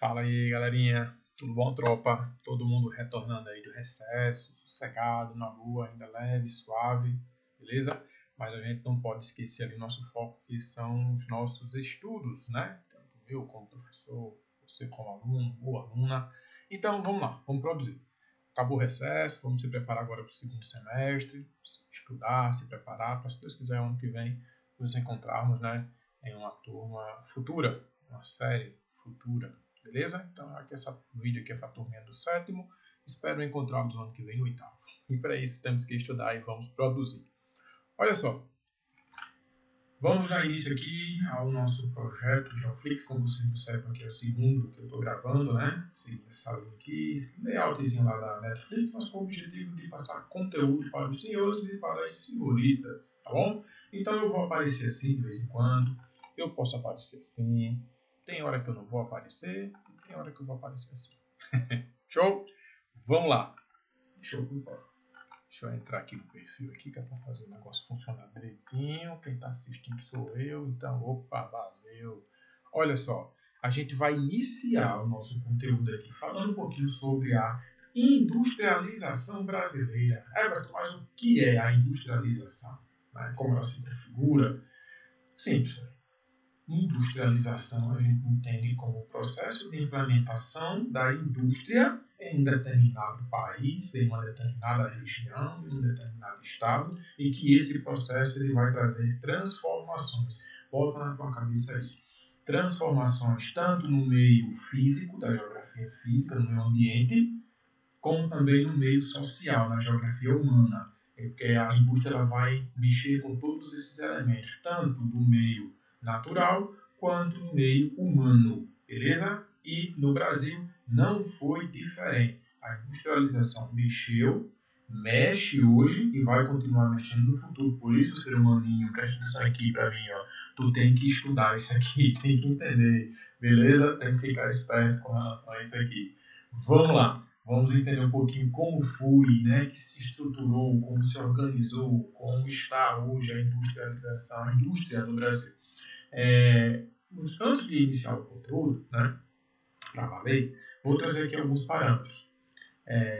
Fala aí, galerinha. Tudo bom, tropa? Todo mundo retornando aí do recesso, sossegado, na rua, ainda leve, suave, beleza? Mas a gente não pode esquecer ali o nosso foco, que são os nossos estudos, né? Tanto eu como professor, você como aluno ou aluna. Então, vamos lá, vamos produzir. Acabou o recesso, vamos se preparar agora para o segundo semestre, estudar, se preparar, para, se Deus quiser, ano que vem, nos encontrarmos, né, em uma turma futura, uma série futura. Beleza? Então, aqui essa vídeo aqui é para a turminha do sétimo. Espero encontrá-los no ano que vem, no oitavo. E para isso temos que estudar e vamos produzir. Olha só. Vamos dar início aqui ao nosso projeto Geoflix, como vocês observam aqui é o segundo que eu estou gravando, né? Seguindo essa linha aqui, layoutzinho lá da Netflix, mas com o objetivo de passar conteúdo para os senhores e para as senhoritas, tá bom? Então eu vou aparecer assim de vez em quando, eu posso aparecer assim. Tem hora que eu não vou aparecer e tem hora que eu vou aparecer assim. Show? Vamos lá. Deixa eu entrar aqui no perfil aqui, que é para fazer o negócio funcionar direitinho. Quem está assistindo sou eu, então, opa, valeu. Olha só, a gente vai iniciar o nosso conteúdo aqui falando um pouquinho sobre a industrialização brasileira. Everton, mas o que é a industrialização? Como ela se configura? Simples. Industrialização a gente entende como o processo de implementação da indústria em um determinado país, em uma determinada região, em um determinado estado, e que esse processo ele vai trazer transformações. Bota na tua cabeça isso. Transformações tanto no meio físico, da geografia física, no meio ambiente, como também no meio social, na geografia humana. Porque a indústria ela vai mexer com todos esses elementos, tanto do meio natural quanto no meio humano, beleza? E no Brasil não foi diferente. A industrialização mexe hoje e vai continuar mexendo no futuro. Por isso, ser humaninho, presta atenção aqui para mim, ó. Tu tem que estudar isso aqui, tem que entender, beleza? Tem que ficar esperto com relação a isso aqui. Vamos lá. Vamos entender um pouquinho como foi, né, que se estruturou, como se organizou, como está hoje a industrialização, a indústria no Brasil. Antes de iniciar o conteúdo, né, para valer, vou trazer aqui alguns parâmetros,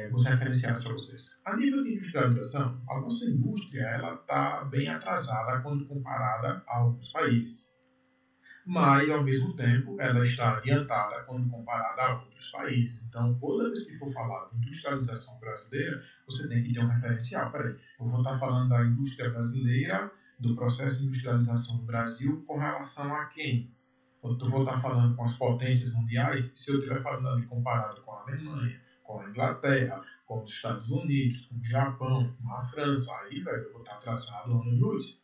alguns referenciais para vocês. A nível de industrialização, a nossa indústria está bem atrasada quando comparada a alguns países. Mas, ao mesmo tempo, ela está adiantada quando comparada a outros países. Então, toda vez que for falar de industrialização brasileira, você tem que ter um referencial. Peraí, eu vou estar falando da indústria brasileira, do processo de industrialização do Brasil, com relação a quem? Eu vou estar falando com as potências mundiais, se eu estiver falando ali comparado com a Alemanha, com a Inglaterra, com os Estados Unidos, com o Japão, com a França, aí, velho, eu vou estar atrasado ano de luz.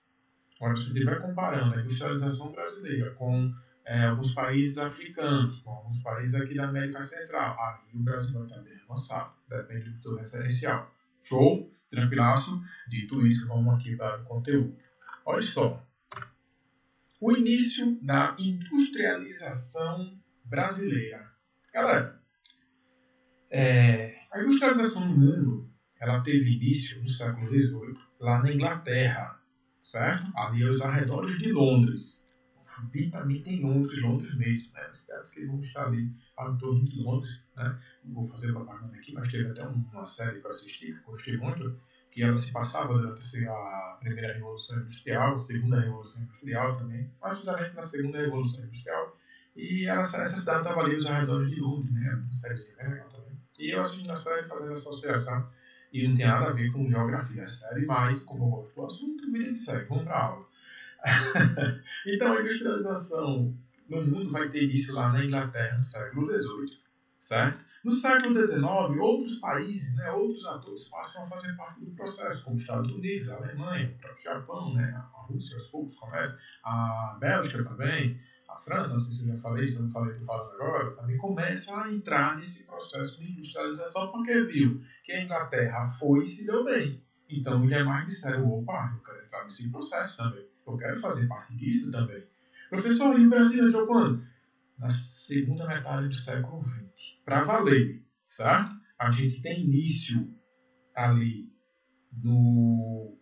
Agora, se você estiver comparando a industrialização brasileira com alguns países africanos, com alguns países aqui da América Central, aí o Brasil vai estar bem avançado. Depende do seu referencial. Show? Tranquilaço? Dito isso, vamos aqui para o conteúdo. Olha só. O início da industrialização brasileira. Galera, a industrialização no mundo ela teve início no século XVIII, lá na Inglaterra. Certo? Ali aos arredores de Londres. E também tem Londres mesmo, né? As cidades que vão estar ali em torno de Londres, né? Não vou fazer propaganda aqui, mas teve até uma série que eu assisti, que gostei muito, que ela se passava durante a primeira Revolução Industrial, a segunda Revolução Industrial também, mas justamente na segunda Revolução Industrial, e essa cidade estava ali aos arredores de Londres, né? Uma série bem legal também. E eu assisti na série fazendo essa associação. E não tem nada a ver com geografia, é sério, mas como eu gosto do assunto, vida de segue, vamos para a aula. Então, a industrialização no mundo vai ter início lá na Inglaterra, no século XVIII, certo? No século XIX, outros países, né, outros atores passam a fazer parte do processo, como os Estados Unidos, a Alemanha, o próprio Japão, né, a Rússia, aos poucos começa, a Bélgica também, a França, não sei se eu já falei, se eu não falei, estou falando agora, também começa a entrar nesse processo de industrialização, porque viu que a Inglaterra foi e se deu bem. Então, os demais disseram, opa, eu quero entrar nesse processo também, eu quero fazer parte disso também. Professor, e o Brasil entrou quando? Na segunda metade do século XX. Para valer, certo? A gente tem início ali no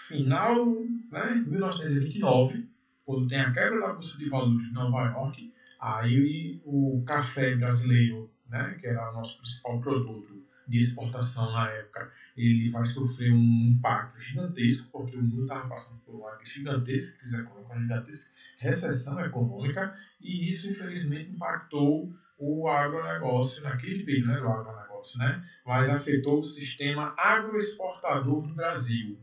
final, né, 1929, quando tem a quebra da Bolsa de Valores de Nova York, Aí o café brasileiro, né, que era o nosso principal produto de exportação na época, ele vai sofrer um impacto gigantesco, porque o mundo estava passando por uma gigantesca crise econômica, uma gigantesca recessão econômica, e isso infelizmente impactou o agronegócio naquele período, né, do agronegócio, né, mas afetou o sistema agroexportador do Brasil,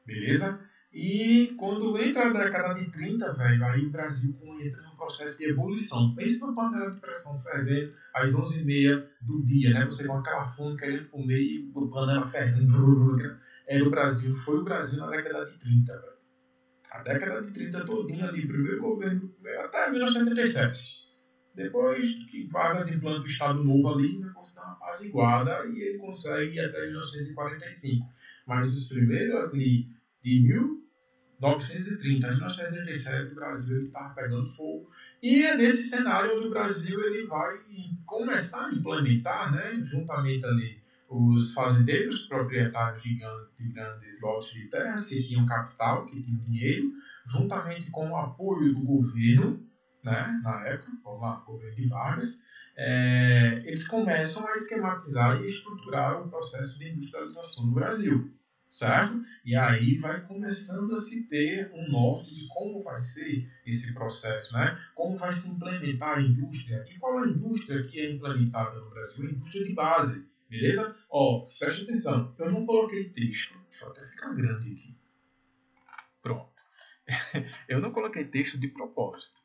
beleza? E quando entra a década de 30, velho, aí o Brasil entra num processo de ebulição. Pensa numa panela de pressão fervendo às 11h30 do dia, né? Você com aquela fome querendo comer e a panela fervendo. Era o Brasil, foi o Brasil na década de 30, velho. A década de 30 todinha ali, primeiro governo, até 1977. Depois que Vargas implanta o Estado Novo ali, o negócio dá uma apaziguada e ele consegue ir até 1945. Mas os primeiros ali, de 1930 a 1977, o Brasil estava pegando fogo. E é nesse cenário onde o Brasil ele vai começar a implementar, né, juntamente ali, os fazendeiros proprietários de grandes lotes de terras, que tinham capital, que tinham dinheiro, juntamente com o apoio do governo, né, na época, vamos lá, governo de Vargas, eles começam a esquematizar e estruturar o processo de industrialização no Brasil, certo? E aí vai começando a se ter um norte de como vai ser esse processo, né? Como vai se implementar a indústria. E qual a indústria que é implementada no Brasil? A indústria de base, beleza? Ó, preste atenção, eu não coloquei texto, deixa eu até ficar grande aqui. Pronto. Eu não coloquei texto de propósito.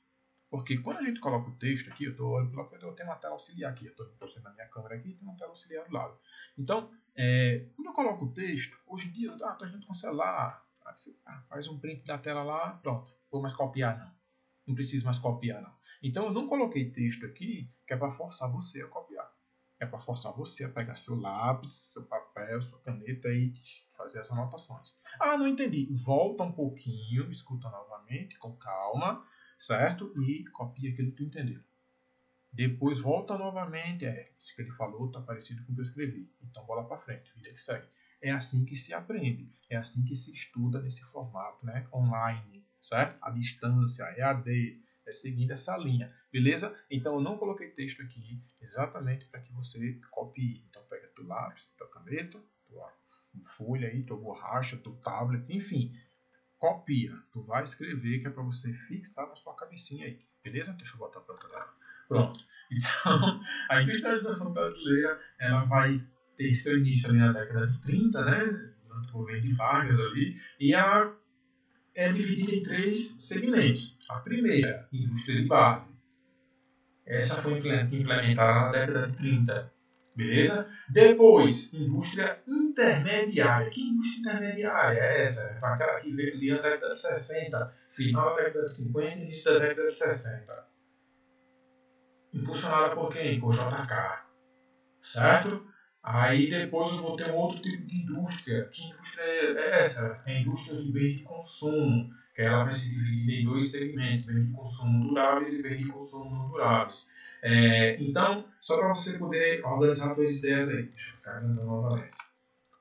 Porque quando a gente coloca o texto aqui, eu tenho uma tela auxiliar aqui, eu estou torcendo na minha câmera aqui e tem uma tela auxiliar do lado. Então, quando eu coloco o texto, hoje em dia, estou junto com o celular, faz um print da tela lá, pronto, não vou mais copiar não. Não preciso mais copiar não. Então, eu não coloquei texto aqui, que é para forçar você a copiar. É para forçar você a pegar seu lápis, seu papel, sua caneta e fazer as anotações. Ah, não entendi. Volta um pouquinho, escuta novamente, com calma, certo? E copia aquilo que tu entendeu. Depois volta novamente, isso que ele falou está parecido com o que eu escrevi. Então bola para frente, vida que segue. É assim que se aprende, é assim que se estuda nesse formato, né? Online, certo? A distância, EAD, seguindo essa linha, beleza? Então eu não coloquei texto aqui exatamente para que você copie. Então pega teu lápis, tua caneta, tua folha aí, tua borracha, teu tablet, enfim. Copia, tu vai escrever que é para você fixar na sua cabecinha aí, beleza? Deixa eu botar para outra tela. Pronto. Então, a industrialização brasileira, ela vai ter seu início ali na década de 30, né? Durante o governo de Vargas ali, e ela é dividida em 3 segmentos. A primeira, indústria de base. Essa foi implementada na década de 30. Beleza? Depois, indústria intermediária. Que indústria intermediária é essa? Aquela que veio ali na década de 60, final da década de 50 e início da década de 60. Impulsionada por quem? Por JK. Certo? Aí depois eu vou ter um outro tipo de indústria. Que indústria é essa? É a indústria de bens de consumo, que ela vai se dividir em 2 segmentos, bens de consumo duráveis e bens de consumo não duráveis. Então, só para você poder organizar suas ideias aí, deixa eu ficar andando novamente.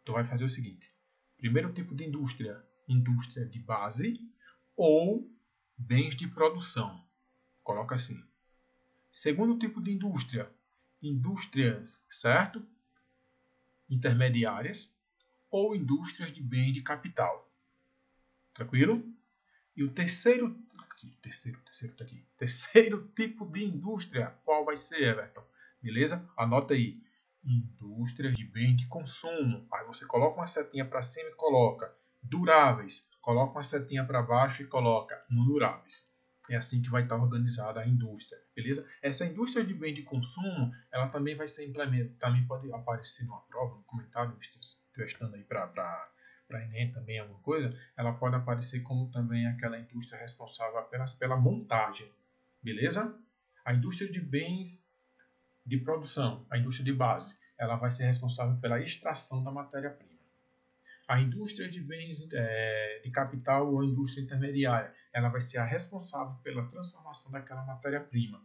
Tu vai fazer o seguinte: primeiro tipo de indústria, indústria de base ou bens de produção. Coloca assim. Segundo tipo de indústria, indústrias, certo? Intermediárias ou indústrias de bens de capital. Tranquilo? E o terceiro tipo de indústria, qual vai ser, Everton? Beleza? Anota aí. Indústria de bens de consumo. Aí você coloca uma setinha para cima e coloca duráveis. Coloca uma setinha para baixo e coloca não duráveis. É assim que vai estar organizada a indústria, beleza? Essa indústria de bens de consumo, ela também vai ser implementada, também pode aparecer numa prova, no comentário, testando aí para Enem também alguma coisa, ela pode aparecer como também aquela indústria responsável apenas pela montagem, beleza? A indústria de bens de produção, a indústria de base, ela vai ser responsável pela extração da matéria-prima. A indústria de bens de capital ou a indústria intermediária, ela vai ser a responsável pela transformação daquela matéria-prima.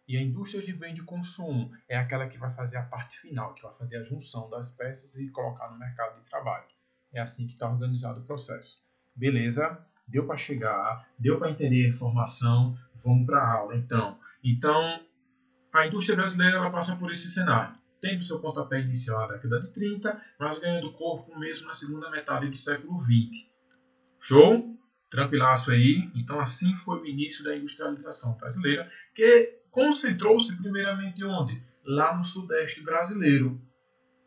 E a indústria de bens de consumo é aquela que vai fazer a parte final, que vai fazer a junção das peças e colocar no mercado de trabalho. É assim que está organizado o processo. Beleza? Deu para chegar, deu para entender a informação, vamos para a aula. Então, Então, a indústria brasileira ela passa por esse cenário. Tendo seu pontapé inicial na década de 30, mas ganhando corpo mesmo na segunda metade do século XX. Show? Tranquilaço aí. Então, assim foi o início da industrialização brasileira, que concentrou-se primeiramente onde? Lá no sudeste brasileiro,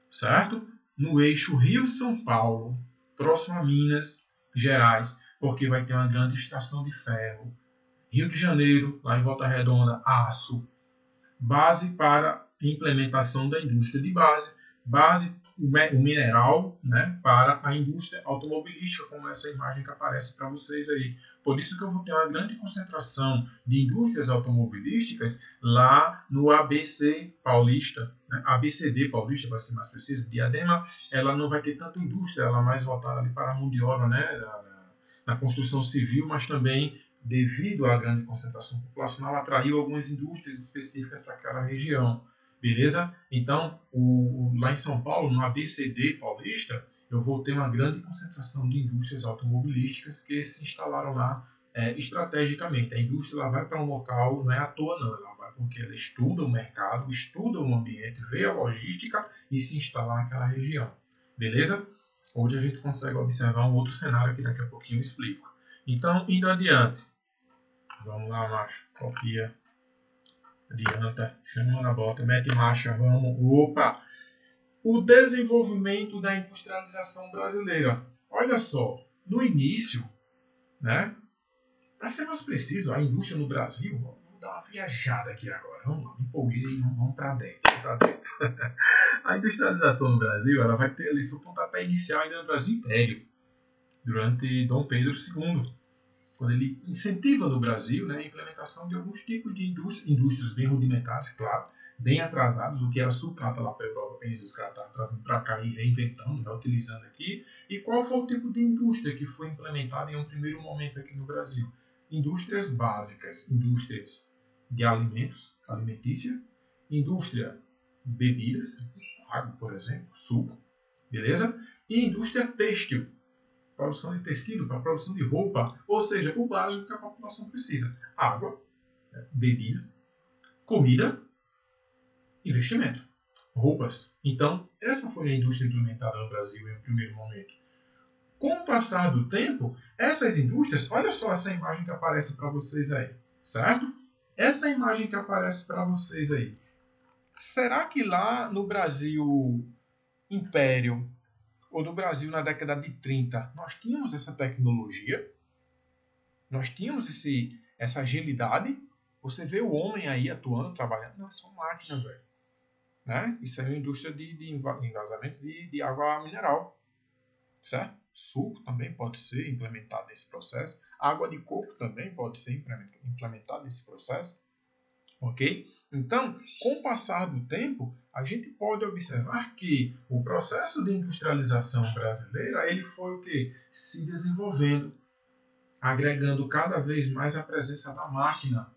certo? No eixo Rio-São Paulo, próximo a Minas Gerais, porque vai ter uma grande extração de ferro. Rio de Janeiro, lá em Volta Redonda, aço. Base para implementação da indústria de base o mineral, né, para a indústria automobilística, como essa imagem que aparece para vocês aí. Por isso que eu vou ter uma grande concentração de indústrias automobilísticas lá no ABC Paulista, né, ABCD Paulista, para ser mais preciso. Diadema, ela não vai ter tanta indústria, ela é mais voltada ali para a mão de obra, né, na construção civil, mas também devido à grande concentração populacional, atraiu algumas indústrias específicas para aquela região. Beleza? Então, lá em São Paulo, no ABCD Paulista, eu vou ter uma grande concentração de indústrias automobilísticas que se instalaram lá estrategicamente. A indústria ela vai para um local, não é à toa não, ela vai porque ela estuda o mercado, estuda o ambiente, vê a logística e se instala naquela região. Beleza? Hoje a gente consegue observar um outro cenário que daqui a pouquinho eu explico. Então, indo adiante. Vamos lá, macho. Copia. Adianta. Chama na bota. Mete marcha. Vamos. Opa! O desenvolvimento da industrialização brasileira. Olha só. No início, né? Para ser mais preciso, a indústria no Brasil... Vamos dar uma viajada aqui agora. Vamos lá. Me empolguei e vamos para dentro. A industrialização no Brasil ela vai ter ali seu pontapé inicial ainda no Brasil Império. Durante Dom Pedro II. Quando ele incentiva no Brasil, né, a implementação de alguns tipos de indústrias bem rudimentares, claro, bem atrasados, o que era sucata lá para a Europa, os caras estavam trazendo para cá e reinventando, né, utilizando aqui. E qual foi o tipo de indústria que foi implementada em um primeiro momento aqui no Brasil? Indústrias básicas, indústrias de alimentos, alimentícia, indústria de bebidas, água, por exemplo, suco, beleza? E indústria têxtil, produção de tecido, para produção de roupa, ou seja, o básico que a população precisa. Água, bebida, comida, investimento, roupas. Então, essa foi a indústria implementada no Brasil em um primeiro momento. Com o passar do tempo, essas indústrias, olha só essa imagem que aparece para vocês aí, certo? Essa imagem que aparece para vocês aí. Será que lá no Brasil Império, ou do Brasil na década de 30, nós tínhamos essa tecnologia, nós tínhamos essa agilidade. Você vê o homem aí atuando, trabalhando, não é só máquina, velho. Né? Isso é uma indústria de envasamento de água mineral, certo? Suco também pode ser implementado nesse processo, água de coco também pode ser implementada nesse processo, ok? Então, com o passar do tempo, a gente pode observar que o processo de industrialização brasileira ele foi o que? Se desenvolvendo, agregando cada vez mais a presença da máquina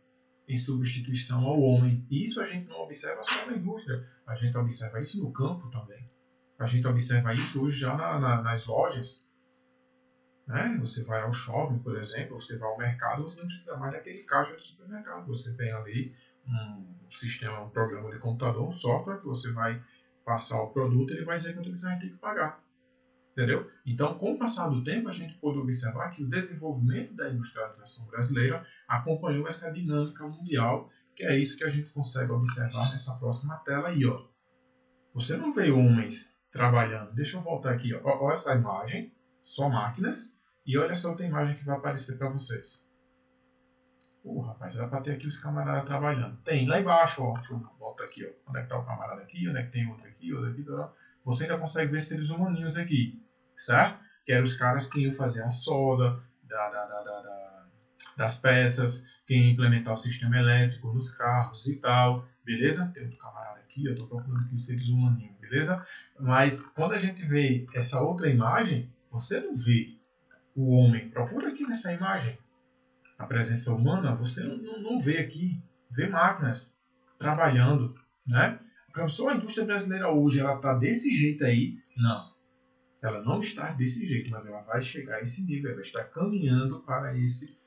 em substituição ao homem. E isso a gente não observa só na indústria, a gente observa isso no campo também. A gente observa isso hoje já nas lojas. Né? Você vai ao shopping, por exemplo, você vai ao mercado, você não precisa mais daquele caixa de supermercado. Você tem ali um sistema, um programa de computador, um software que você vai passar o produto e ele vai dizer quanto você vai ter que pagar. Entendeu? Então, com o passar do tempo, a gente pode observar que o desenvolvimento da industrialização brasileira acompanhou essa dinâmica mundial, que é isso que a gente consegue observar nessa próxima tela aí. Ó. Você não vê homens trabalhando. Deixa eu voltar aqui. Ó. Olha essa imagem, só máquinas, e olha essa outra imagem que vai aparecer para vocês. Rapaz, dá para ter aqui os camaradas trabalhando. Tem lá embaixo, ó. Deixa eu voltar aqui, ó. Onde é que está o camarada aqui? Onde é que tem outro aqui? Outro aqui, tá? Você ainda consegue ver seres humaninhos aqui, certo? Que eram os caras que iam fazer a solda das peças, que iam implementar o sistema elétrico nos carros e tal, beleza? Tem outro camarada aqui, eu estou procurando aqui os seres humaninhos, beleza? Mas quando a gente vê essa outra imagem, você não vê o homem. Procura aqui nessa imagem a presença humana, você não vê aqui, vê máquinas trabalhando, né? Só a indústria brasileira hoje, ela está desse jeito aí? Não. Ela não está desse jeito, mas ela vai chegar a esse nível, ela está caminhando para esse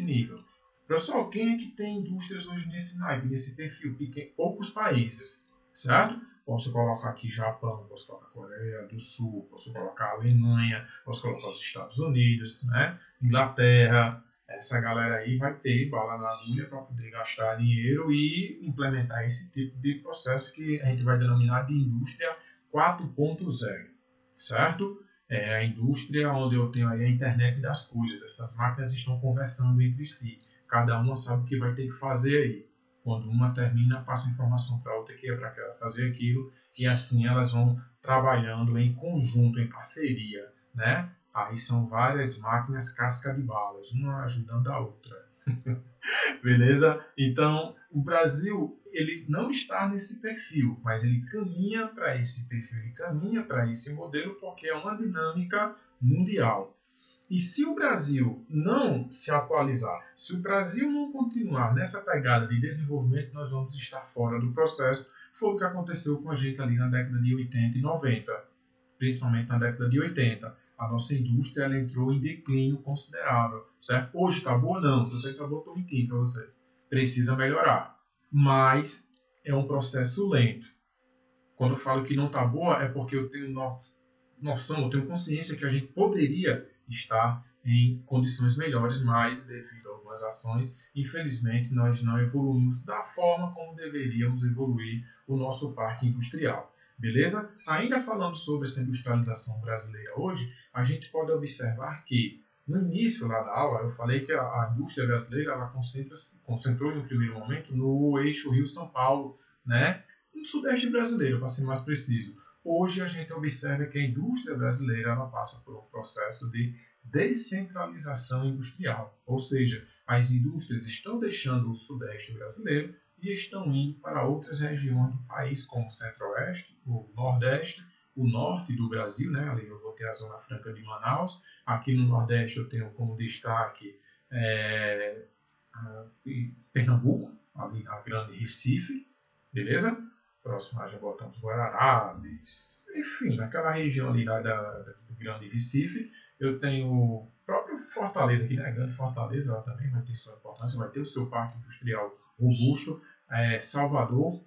nível. Pessoal, quem é que tem indústrias hoje nesse naipe, nesse perfil? Poucos países, certo? Posso colocar aqui Japão, posso colocar Coreia do Sul, posso colocar Alemanha, posso colocar os Estados Unidos, né? Inglaterra. Essa galera aí vai ter bala na agulha para poder gastar dinheiro e implementar esse tipo de processo que a gente vai denominar de indústria 4.0, certo? É a indústria onde eu tenho aí a internet das coisas. Essas máquinas estão conversando entre si. Cada uma sabe o que vai ter que fazer aí. Quando uma termina, passa informação para a outra que é para aquela fazer aquilo. E assim elas vão trabalhando em conjunto, em parceria, né? Aí são várias máquinas casca de balas, uma ajudando a outra. Beleza? Então, o Brasil, ele não está nesse perfil, mas ele caminha para esse perfil, ele caminha para esse modelo porque é uma dinâmica mundial. E se o Brasil não se atualizar, se o Brasil não continuar nessa pegada de desenvolvimento, nós vamos estar fora do processo. Foi o que aconteceu com a gente ali na década de 80 e 90, principalmente na década de 80. A nossa indústria ela entrou em declínio considerável, certo? Hoje está boa? Não. Se você está boa, estou mentindo para você. Precisa melhorar. Mas é um processo lento. Quando eu falo que não está boa, é porque eu tenho noção, eu tenho consciência que a gente poderia estar em condições melhores, mas devido a algumas ações, infelizmente, nós não evoluímos da forma como deveríamos evoluir o nosso parque industrial. Beleza? Ainda falando sobre essa industrialização brasileira hoje, a gente pode observar que no início lá da aula eu falei que a indústria brasileira ela concentrou em um primeiro momento no eixo Rio-São Paulo, né? No sudeste brasileiro, para ser mais preciso. Hoje a gente observa que a indústria brasileira ela passa por um processo de descentralização industrial, ou seja, as indústrias estão deixando o sudeste brasileiro e estão indo para outras regiões do país, como o centro-oeste, o nordeste, o norte do Brasil, né? Ali eu vou ter a Zona Franca de Manaus. Aqui no nordeste eu tenho como destaque Pernambuco, ali na Grande Recife, beleza? Próximo já botamos Guararapes, enfim, naquela região ali da Grande Recife, eu tenho o próprio Fortaleza aqui, né? Grande Fortaleza, ela também vai ter sua importância, vai ter o seu parque industrial robusto. Salvador,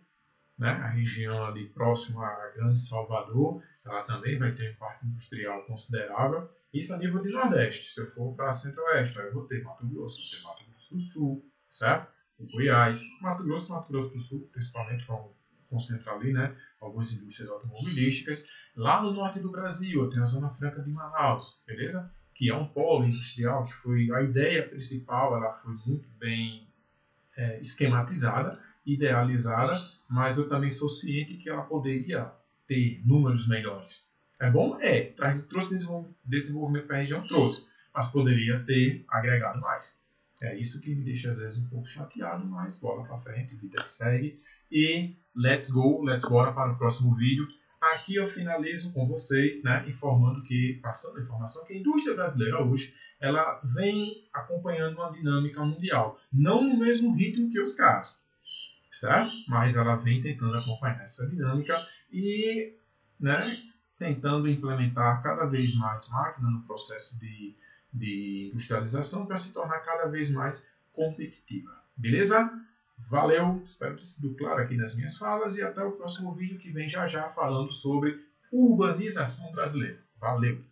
né? A região ali próxima à Grande Salvador, ela também vai ter um parque industrial considerável. Isso a nível de Nordeste. Se eu for para Centro-Oeste, eu vou ter Mato Grosso, vou ter Mato Grosso do Sul, certo? O Goiás, Mato Grosso do Sul, principalmente concentra ali, né? Algumas indústrias automobilísticas. Lá no norte do Brasil, eu tenho a Zona Franca de Manaus, beleza? Que é um polo industrial que foi a ideia principal, ela foi muito bem esquematizada, idealizada, mas eu também sou ciente que ela poderia ter números melhores. É bom? Trouxe desenvolvimento para a região, trouxe, mas poderia ter agregado mais. É isso que me deixa às vezes um pouco chateado, mas bola para frente, vida que segue. E let's bora para o próximo vídeo. Aqui eu finalizo com vocês, né, passando a informação que a indústria brasileira hoje ela vem acompanhando uma dinâmica mundial. Não no mesmo ritmo que os caras, certo? Mas ela vem tentando acompanhar essa dinâmica e, né, tentando implementar cada vez mais máquina no processo de industrialização para se tornar cada vez mais competitiva. Beleza? Valeu, espero ter sido claro aqui nas minhas falas e até o próximo vídeo que vem já falando sobre urbanização brasileira. Valeu!